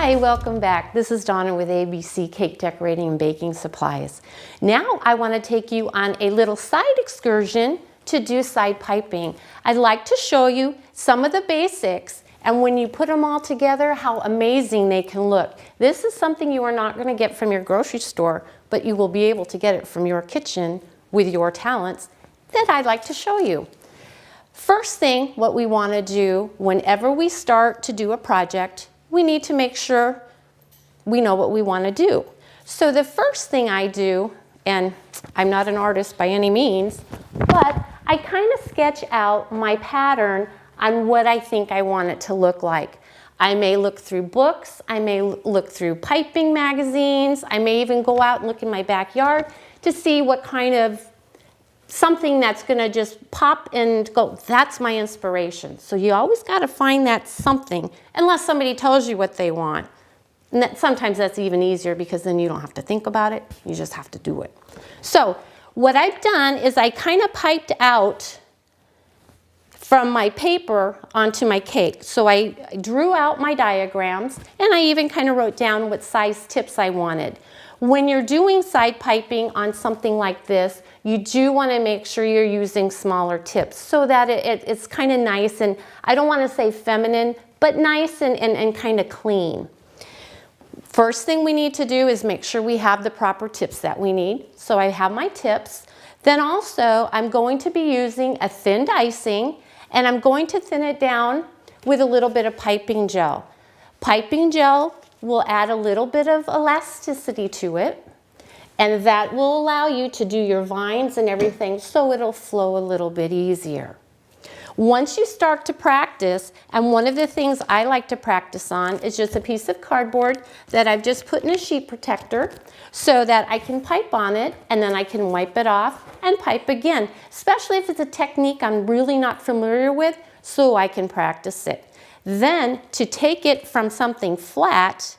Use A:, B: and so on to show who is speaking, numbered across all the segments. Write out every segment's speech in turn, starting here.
A: Hi, welcome back. This is Donna with ABC Cake Decorating and Baking Supplies. Now I want to take you on a little side excursion to do side piping. I'd like to show you some of the basics, and when you put them all together, how amazing they can look. This is something you are not going to get from your grocery store, but you will be able to get it from your kitchen with your talents that I'd like to show you. First thing, what we want to do whenever we start to do a project, we need to make sure we know what we want to do. So the first thing I do, and I'm not an artist by any means, but I kind of sketch out my pattern on what I think I want it to look like. I may look through books, I may look through piping magazines, I may even go out and look in my backyard to see what kind of something that's going to just pop and go, that's my inspiration. So you always got to find that something, unless somebody tells you what they want. And sometimes that's even easier because then you don't have to think about it, you just have to do it. So what I've done is I kind of piped out from my paper onto my cake. So I drew out my diagrams and I even kind of wrote down what size tips I wanted. When you're doing side piping on something like this, you do want to make sure you're using smaller tips so that it's kind of nice, and I don't want to say feminine, but nice and kind of clean. First thing we need to do is make sure we have the proper tips that we need. So I have my tips. Then also I'm going to be using a thinned icing, and I'm going to thin it down with a little bit of piping gel. Piping gel will add a little bit of elasticity to it, and that will allow you to do your vines and everything so it'll flow a little bit easier. Once you start to practice, and one of the things I like to practice on is just a piece of cardboard that I've just put in a sheet protector so that I can pipe on it and then I can wipe it off and pipe again, especially if it's a technique I'm really not familiar with, so I can practice it. Then to take it from something flat,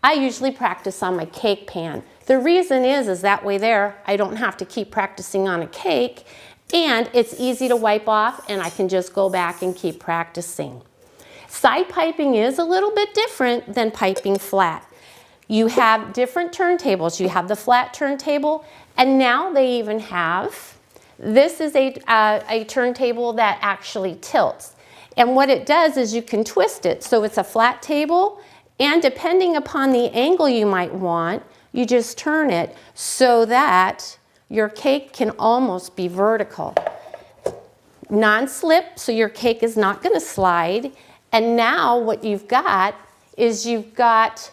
A: I usually practice on my cake pan. The reason is that way there, I don't have to keep practicing on a cake, and it's easy to wipe off, and I can just go back and keep practicing. Side piping is a little bit different than piping flat. You have different turntables. You have the flat turntable, and now they even have, this is a turntable that actually tilts. And what it does is you can twist it. So it's a flat table, and depending upon the angle you might want, you just turn it so that your cake can almost be vertical. Non-slip, so your cake is not going to slide. And now what you've got is you've got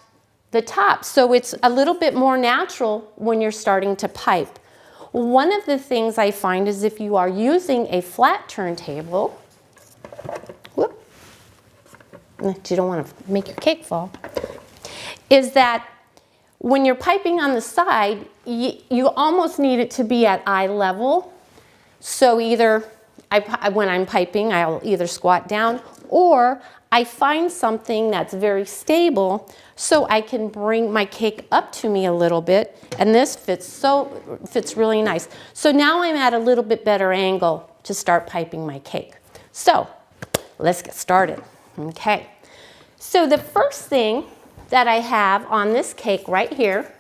A: the top. So it's a little bit more natural when you're starting to pipe. One of the things I find is if you are using a flat turntable, that you don't want to make your cake fall, is that when you're piping on the side, you almost need it to be at eye level. So either, when I'm piping, I'll either squat down, or I find something that's very stable so I can bring my cake up to me a little bit, and this fits really nice. So now I'm at a little bit better angle to start piping my cake. So let's get started. Okay, so the first thing that I have on this cake right here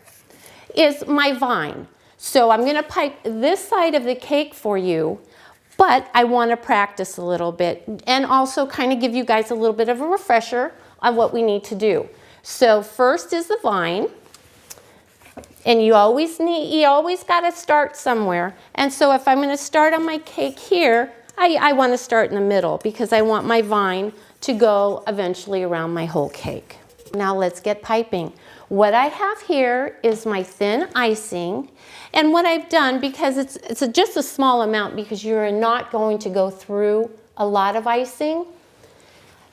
A: is my vine. So I'm going to pipe this side of the cake for you, but I want to practice a little bit and also kind of give you guys a little bit of a refresher on what we need to do. So first is the vine, and you always got to start somewhere. And so if I'm going to start on my cake here, I want to start in the middle because I want my vine to go eventually around my whole cake. Now let's get piping. What I have here is my thin icing, and what I've done, because it's just a small amount because you're not going to go through a lot of icing,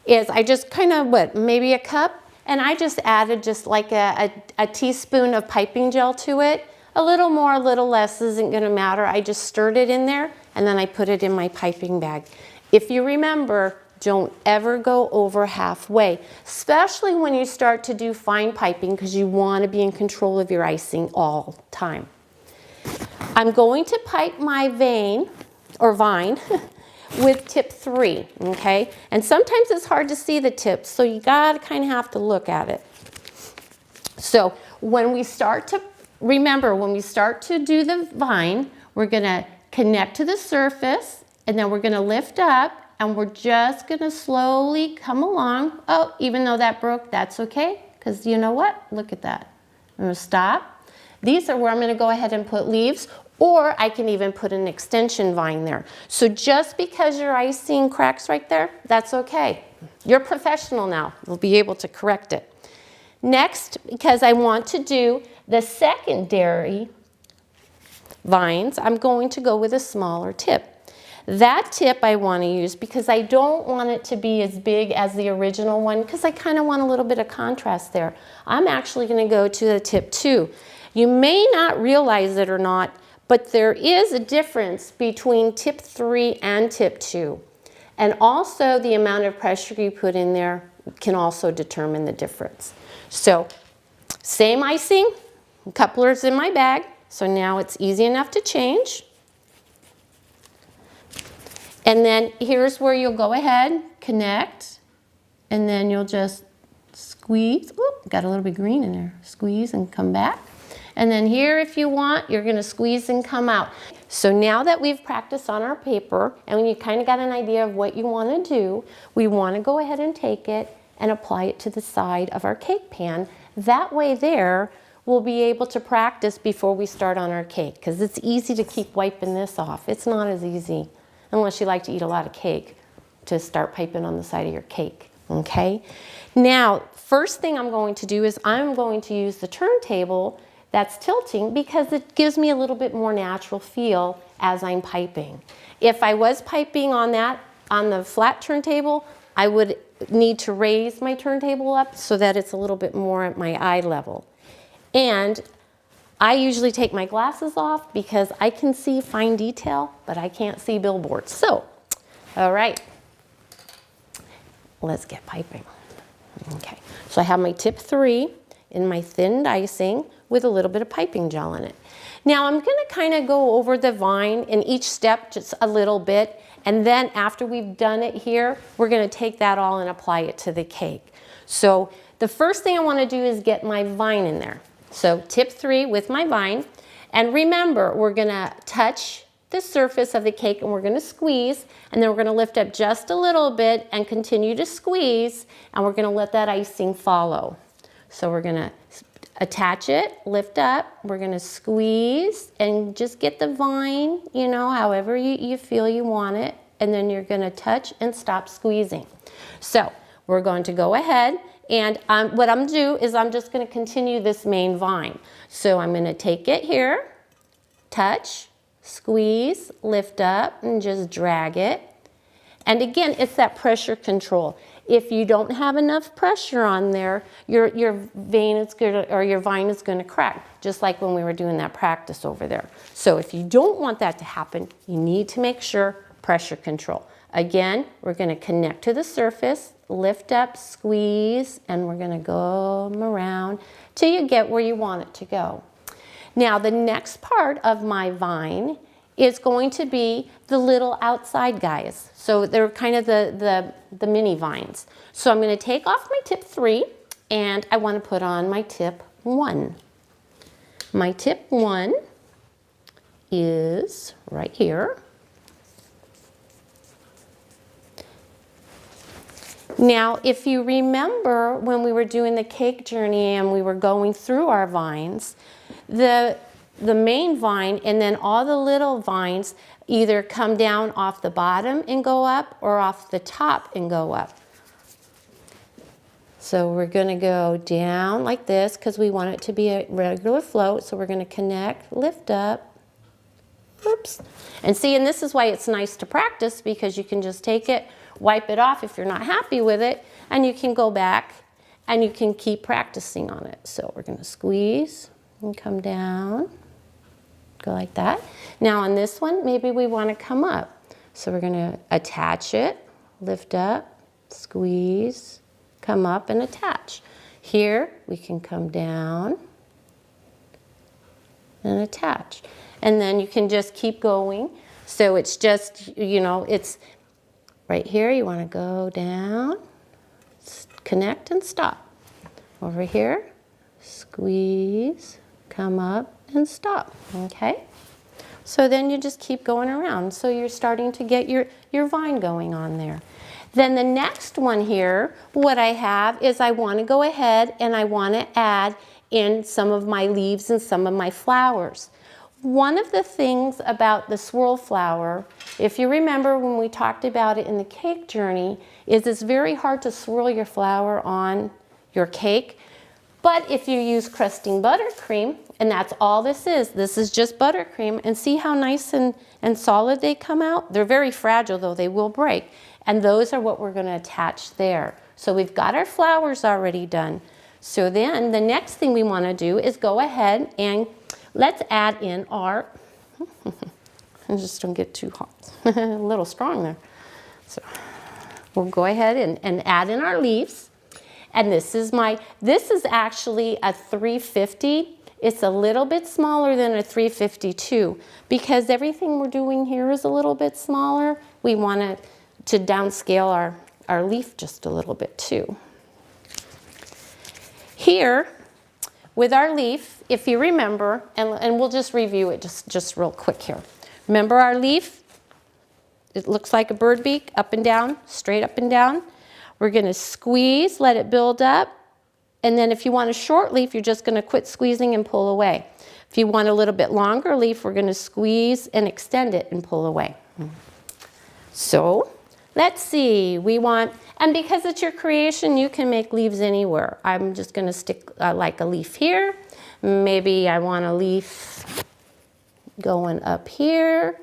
A: is I just kind of, maybe a cup, and I just added just like a teaspoon of piping gel to it. A little more, a little less isn't going to matter. I just stirred it in there, and then I put it in my piping bag. If you remember, don't ever go over halfway, especially when you start to do fine piping because you want to be in control of your icing all the time. I'm going to pipe my vine with tip 3, okay? And sometimes it's hard to see the tips, so you gotta kind of have to look at it. So when we start to, remember, when we start to do the vine, we're gonna connect to the surface, and then we're gonna lift up, and we're just gonna slowly come along. Oh, even though that broke, that's okay, because you know what? Look at that. I'm gonna stop. These are where I'm gonna go ahead and put leaves, or I can even put an extension vine there. So just because your icing cracks right there, that's okay. You're a professional now. You'll be able to correct it. Next, because I want to do the secondary vines, I'm going to go with a smaller tip. That tip I want to use because I don't want it to be as big as the original one because I kind of want a little bit of contrast there. I'm actually going to go to the tip 2. You may not realize it or not, but there is a difference between tip 3 and tip 2. And also the amount of pressure you put in there can also determine the difference. So same icing, couplers in my bag, so now it's easy enough to change. And then here's where you'll go ahead, connect, and then you'll just squeeze. Oop, got a little bit green in there. Squeeze and come back. And then here, if you want, you're gonna squeeze and come out. So now that we've practiced on our paper, and when you kind of got an idea of what you wanna do, we wanna go ahead and take it and apply it to the side of our cake pan. That way there, we'll be able to practice before we start on our cake, because it's easy to keep wiping this off. It's not as easy, unless you like to eat a lot of cake, to start piping on the side of your cake, okay? Now, first thing I'm going to do is I'm going to use the turntable that's tilting because it gives me a little bit more natural feel as I'm piping. If I was piping on the flat turntable, I would need to raise my turntable up so that it's a little bit more at my eye level. And I usually take my glasses off because I can see fine detail, but I can't see billboards. So, all right, let's get piping. Okay, so I have my tip 3 in my thinned icing with a little bit of piping gel in it. Now I'm gonna kind of go over the vine in each step just a little bit, and then after we've done it here, we're gonna take that all and apply it to the cake. So the first thing I wanna do is get my vine in there. So tip 3 with my vine, and remember, we're gonna touch the surface of the cake and we're gonna squeeze, and then we're gonna lift up just a little bit and continue to squeeze, and we're gonna let that icing follow. So we're gonna attach it, lift up, we're gonna squeeze and just get the vine, you know, however you feel you want it, and then you're gonna touch and stop squeezing. So we're going to go ahead and what I'm gonna do is I'm just gonna continue this main vine. So I'm gonna take it here, touch, squeeze, lift up, and just drag it. And again, it's that pressure control. If you don't have enough pressure on there, your vine is gonna crack, just like when we were doing that practice over there. So if you don't want that to happen, you need to make sure pressure control. Again, we're gonna connect to the surface, lift up, squeeze, and we're gonna go around till you get where you want it to go. Now, the next part of my vine is going to be the little outside guys. So they're kind of the mini vines. So I'm going to take off my tip 3 and I want to put on my tip 1. My tip 1 is right here. Now, if you remember when we were doing the cake journey and we were going through our vines, the main vine and then all the little vines either come down off the bottom and go up or off the top and go up. So we're going to go down like this because we want it to be a regular float. So we're going to connect, lift up, oops. And see, and this is why it's nice to practice, because you can just take it, wipe it off if you're not happy with it, and you can go back and you can keep practicing on it. So we're going to squeeze and come down. Go like that. Now on this one, maybe we want to come up. So we're going to attach it, lift up, squeeze, come up and attach. Here we can come down and attach. And then you can just keep going. So it's just, you know, it's Right here, you want to go down, connect and stop. Over here, squeeze, come up and stop, okay? So then you just keep going around. So you're starting to get your vine going on there. Then the next one here, what I have is I want to go ahead and I want to add in some of my leaves and some of my flowers. One of the things about the swirl flower, if you remember when we talked about it in the cake journey, is it's very hard to swirl your flower on your cake. But if you use crusting buttercream, and that's all this is just buttercream, and see how nice and solid they come out? They're very fragile though, they will break. And those are what we're going to attach there. So we've got our flowers already done. So then the next thing we want to do is go ahead and let's add in our, I just don't get too hot, a little strong there. So we'll go ahead and add in our leaves. And this is actually a 350. It's a little bit smaller than a 352 because everything we're doing here is a little bit smaller. We want to downscale our leaf just a little bit too. Here, with our leaf, if you remember, and we'll just review it just real quick here. Remember our leaf? It looks like a bird beak, up and down, straight up and down. We're going to squeeze, let it build up, and then if you want a short leaf, you're just going to quit squeezing and pull away. If you want a little bit longer leaf, we're going to squeeze and extend it and pull away. So let's see, and because it's your creation, you can make leaves anywhere. I'm just going to stick like a leaf here. Maybe I want a leaf going up here.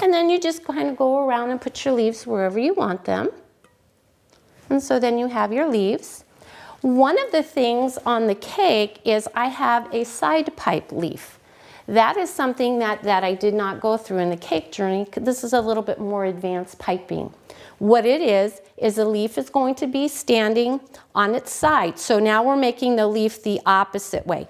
A: And then you just kind of go around and put your leaves wherever you want them. And so then you have your leaves. One of the things on the cake is I have a side pipe leaf. That is something that I did not go through in the cake journey. This is a little bit more advanced piping. What it is the leaf is going to be standing on its side. So now we're making the leaf the opposite way.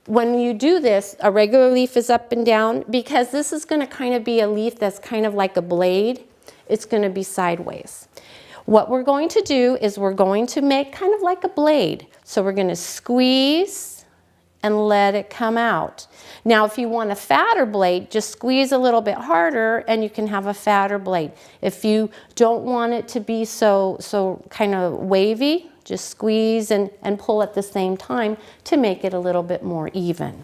A: When you do this, a regular leaf is up and down because this is going to kind of be a leaf that's kind of like a blade. It's going to be sideways. What we're going to do is we're going to make kind of like a blade. So we're going to squeeze and let it come out. Now if you want a fatter blade, just squeeze a little bit harder and you can have a fatter blade. If you don't want it to be so kind of wavy, just squeeze and pull at the same time to make it a little bit more even.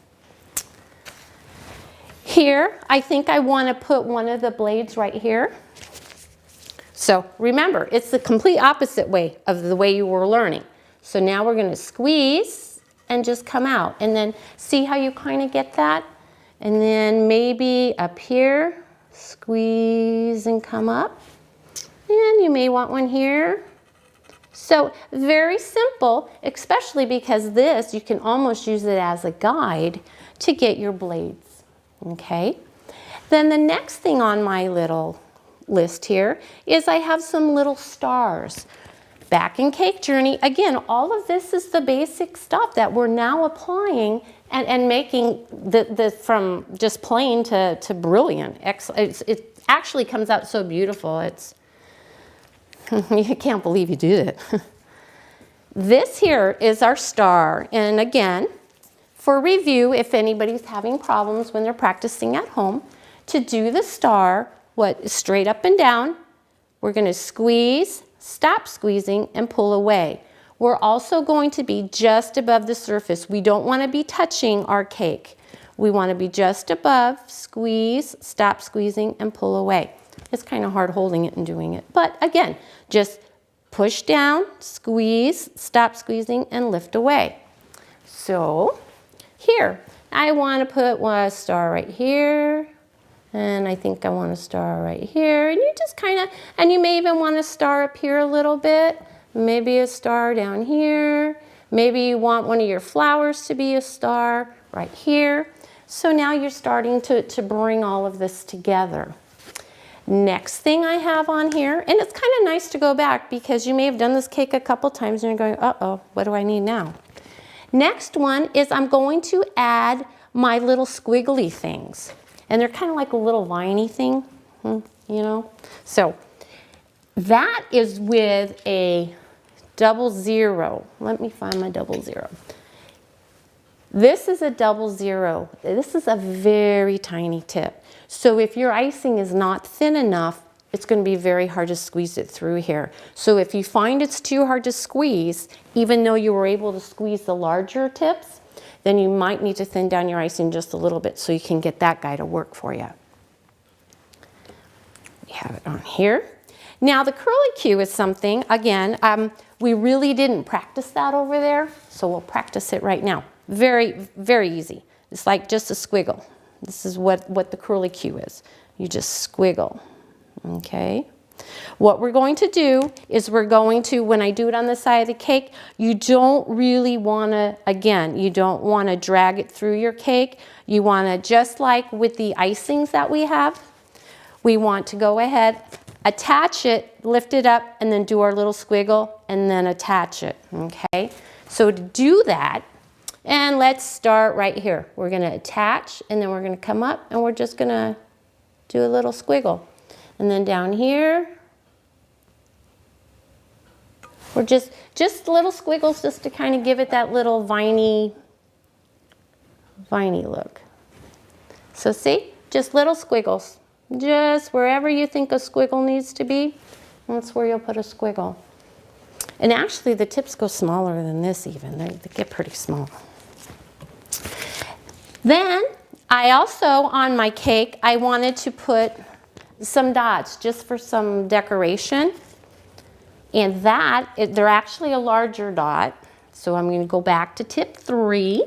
A: Here, I think I want to put one of the blades right here. So remember, it's the complete opposite way of the way you were learning. So now we're going to squeeze and just come out. And then see how you kind of get that? And then maybe up here, squeeze and come up. And you may want one here. So very simple, especially because this, you can almost use it as a guide to get your blades. Okay? Then the next thing on my little list here is I have some little stars. Back in Cake Journey, again, all of this is the basic stuff that we're now applying and making from just plain to brilliant. It actually comes out so beautiful. It's you can't believe you did it. This here is our star, and again, for review, if anybody's having problems when they're practicing at home, to do the star, straight up and down, we're going to squeeze, stop squeezing, and pull away. We're also going to be just above the surface. We don't want to be touching our cake. We want to be just above, squeeze, stop squeezing, and pull away. It's kind of hard holding it and doing it. But again, just push down, squeeze, stop squeezing, and lift away. So here, I want to put a star right here. And I think I want a star right here. And you just kind of, and you may even want a star up here a little bit. Maybe a star down here. Maybe you want one of your flowers to be a star right here. So now you're starting to bring all of this together. Next thing I have on here, and it's kind of nice to go back because you may have done this cake a couple times and you're going, uh-oh, what do I need now? Next one is I'm going to add my little squiggly things. And they're kind of like a little viney thing, you know? So That is with a 00. Let me find my 00. This is a 00. This is a very tiny tip. So if your icing is not thin enough, it's going to be very hard to squeeze it through here. So if you find it's too hard to squeeze, even though you were able to squeeze the larger tips, then you might need to thin down your icing just a little bit so you can get that guy to work for you. We have it on here. Now the curly Q is something, again, we really didn't practice that over there, so we'll practice it right now. Very, very easy. It's like just a squiggle. This is what the curly Q is. You just squiggle, okay? What we're going to do is we're going to, when I do it on the side of the cake, you don't really want to, again, you don't want to drag it through your cake. You want to, just like with the icings that we have, we want to go ahead, attach it, lift it up, and then do our little squiggle, and then attach it, okay? So to do that, and let's start right here. We're going to attach, and then we're going to come up, and we're just going to do a little squiggle. And then down here, we're just little squiggles just to kind of give it that little viney look. So see, just little squiggles. Just wherever you think a squiggle needs to be, that's where you'll put a squiggle. And actually the tips go smaller than this even. They get pretty small. Then I also, on my cake, I wanted to put some dots just for some decoration. And they're actually a larger dot. So I'm going to go back to tip 3.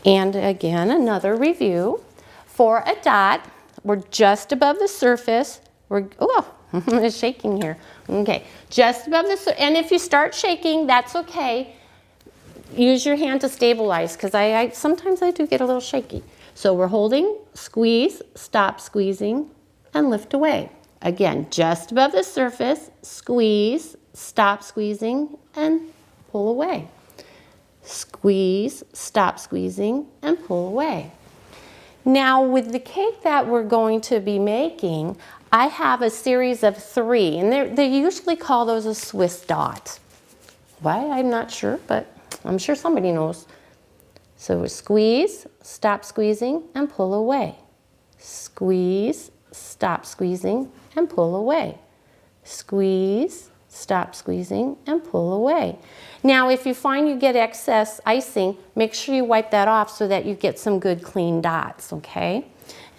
A: And again, another review. For a dot, we're just above the surface. It's shaking here. Okay, just above the surface. And if you start shaking, that's okay. Use your hand to stabilize, because sometimes I do get a little shaky. So we're holding, squeeze, stop squeezing, and lift away. Again, just above the surface, squeeze, stop squeezing, and pull away. Squeeze, stop squeezing, and pull away. Now with the cake that we're going to be making, I have a series of 3, and they usually call those a Swiss dot. Why? I'm not sure, but I'm sure somebody knows. So squeeze, stop squeezing, and pull away. Squeeze, stop squeezing, and pull away. Squeeze, stop squeezing, and pull away. Now if you find you get excess icing, make sure you wipe that off so that you get some good clean dots, okay?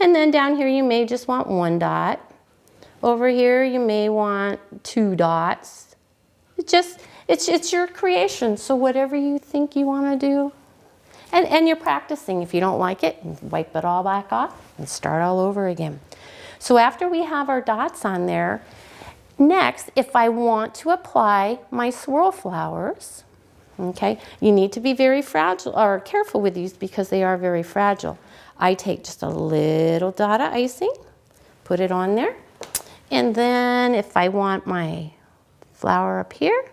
A: And then down here you may just want 1 dot. Over here you may want 2 dots. It's your creation, so whatever you think you want to do. And you're practicing. If you don't like it, wipe it all back off and start all over again. So after we have our dots on there, next, if I want to apply my swirl flowers, okay, you need to be very fragile or careful with these because they are very fragile. I take just a little dot of icing, put it on there, and then if I want my flower up here,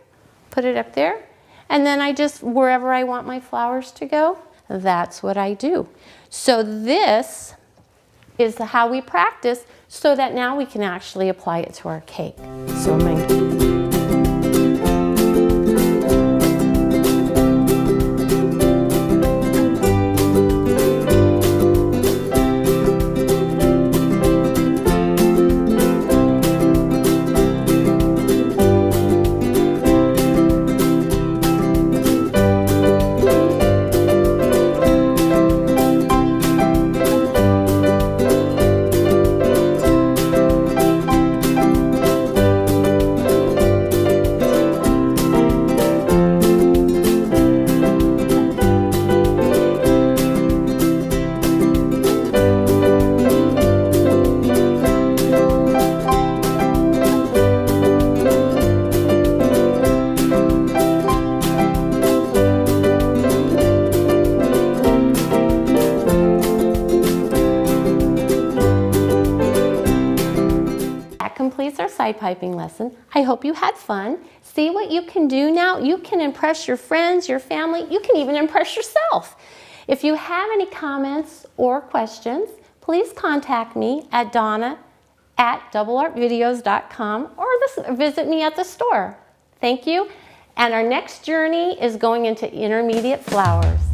A: put it up there, and then I just, wherever I want my flowers to go, that's what I do. So this is how we practice so that now we can actually apply it to our cake. So completes our side piping lesson. I hope you had fun. See what you can do now. You can impress your friends, your family. You can even impress yourself. If you have any comments or questions, please contact me at donna@doubleartvideos.com or visit me at the store. Thank you. And our next journey is going into intermediate flowers.